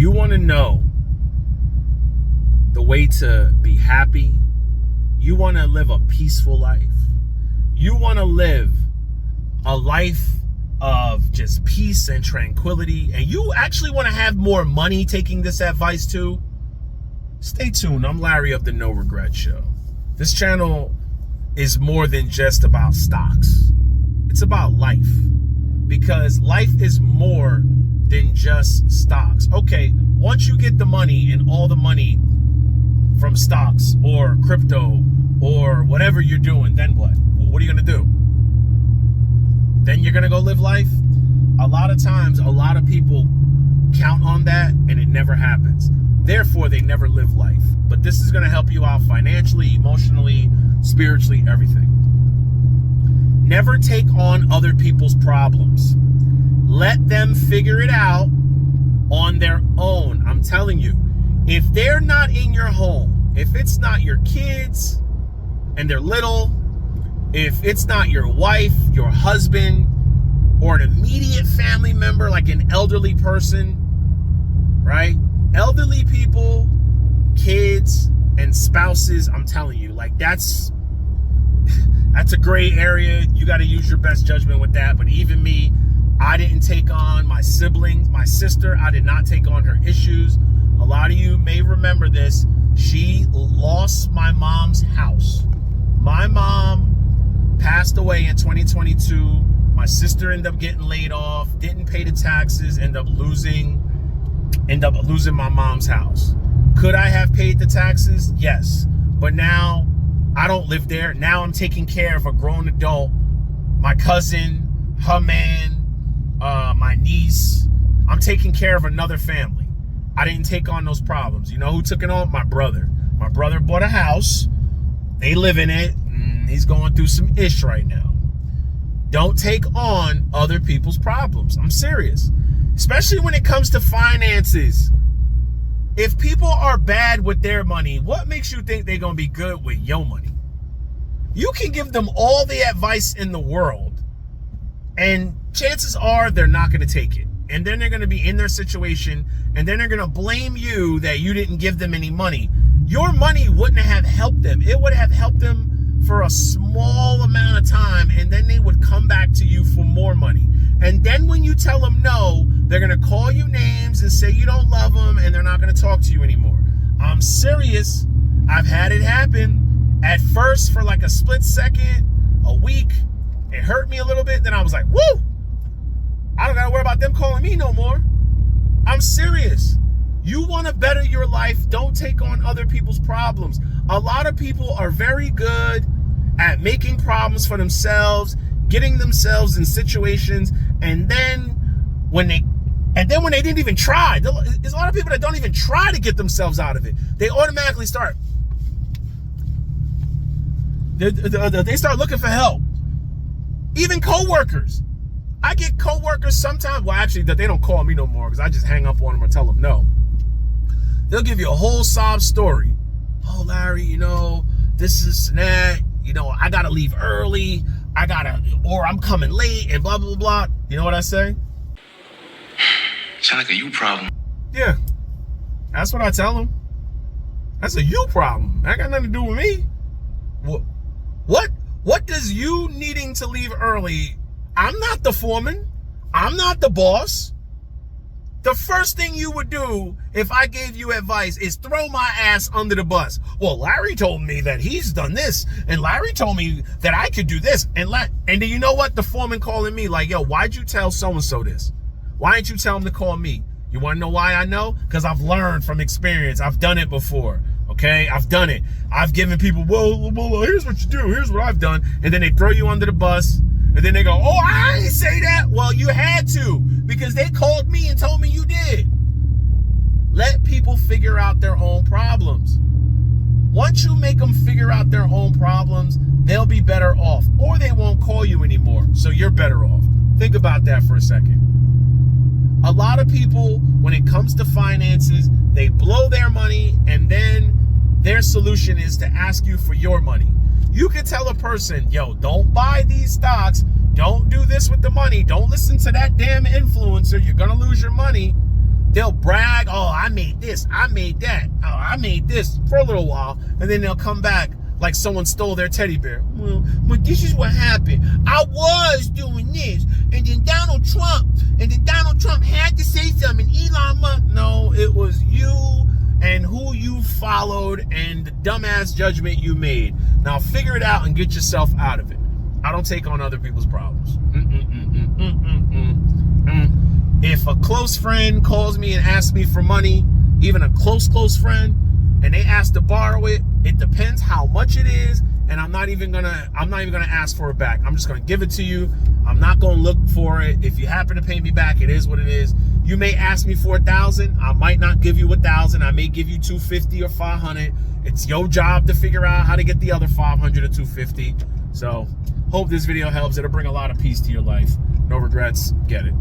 You want to know the way to be happy. You want to live a peaceful life. You want to live a life of just peace and tranquility, and you actually want to have more money taking this advice too. Stay tuned. I'm Larry of the No Regret Show. This channel is more than just about stocks. It's about life, because life is more than just stocks. Okay, once you get the money and all the money from stocks or crypto or whatever you're doing, then what? Well, what are you going to do? Then you're going to go live life? A lot of times, a lot of people count on that and it never happens. Therefore, they never live life. But this is going to help you out financially, emotionally, spiritually, everything. Never take on other people's problems. Let them figure it out on their own. I'm telling you, if they're not in your home, if it's not your kids and they're little, if it's not your wife, your husband, or an immediate family member, like an elderly person, right? Elderly people, kids, and spouses, I'm telling you, like that's a gray area. You got to use your best judgment with that. But even me, I didn't take on my siblings, my sister. I did not take on her issues. A lot of you may remember this. She lost my mom's house. My mom passed away in 2022. My sister ended up getting laid off, didn't pay the taxes, ended up losing my mom's house. Could I have paid the taxes? Yes. But now I don't live there. Now I'm taking care of a grown adult, my cousin, her man, my niece. I'm taking care of another family. I didn't take on those problems. You know who took it on? My brother. My brother bought a house. They live in it. He's going through some ish right now. Don't take on other people's problems. I'm serious. Especially when it comes to finances. If people are bad with their money, what makes you think they're going to be good with your money? You can give them all the advice in the world, and chances are they're not going to take it. And then they're going to be in their situation, and then they're going to blame you that you didn't give them any money. Your money wouldn't have helped them. It would have helped them for a small amount of time, and then they would come back to you for more money. And then when you tell them no, they're going to call you names and say you don't love them, and they're not going to talk to you anymore. I'm serious. I've had it happen. At first, for like a split second, a week, it hurt me a little bit. Then I was like, woo! I don't got to worry about them calling me no more. I'm serious. You want to better your life, don't take on other people's problems. A lot of people are very good at making problems for themselves, getting themselves in situations, and then when they didn't even try, there's a lot of people that don't even try to get themselves out of it. They automatically start. They start looking for help. Even coworkers. I get coworkers sometimes. Well, actually, they don't call me no more because I just hang up on them or tell them no. They'll give you a whole sob story. Oh, Larry, this is that. I got to leave early. Or I'm coming late and blah, blah, blah. You know what I say? Sound like a you problem. Yeah. That's what I tell them. That's a you problem. That got nothing to do with me. What does you needing to leave early? I'm not the foreman. I'm not the boss. The first thing you would do if I gave you advice is throw my ass under the bus. Well, Larry told me that he's done this, and Larry told me that I could do this. And then you know what? The foreman calling me like, yo, why'd you tell so-and-so this? Why didn't you tell him to call me? You want to know why I know? Because I've learned from experience. I've done it before, okay? I've done it. I've given people, well, here's what you do. Here's what I've done. And then they throw you under the bus. And then they go, oh, I didn't say that. Well, you had to, because they called me and told me you did. Let people figure out their own problems. Once you make them figure out their own problems, they'll be better off, or they won't call you anymore. So you're better off. Think about that for a second. A lot of people, when it comes to finances, they blow their money, and then their solution is to ask you for your money. You can tell a person, yo, don't buy these stocks. Don't do this with the money. Don't listen to that damn influencer. You're going to lose your money. They'll brag, oh, I made this, I made that, oh, I made this for a little while, and then they'll come back like someone stole their teddy bear. Well, but this is what happened. I was doing this, and then Donald Trump had to say something. Elon Musk, no, it was you and who you followed and the dumbass judgment you made. Now figure it out and get yourself out of it. I don't take on other people's problems. If a close friend calls me and asks me for money, even a close friend, and they ask to borrow it, it depends how much it is, and I'm not even gonna ask for it back. I'm just gonna give it to you. I'm not gonna look for it. If you happen to pay me back, it is what it is. You may ask me for $1,000. I might not give you $1,000. I may give you $250 or $500. It's your job to figure out how to get the other $500 or $250. So, hope this video helps. It'll bring a lot of peace to your life. No regrets. Get it.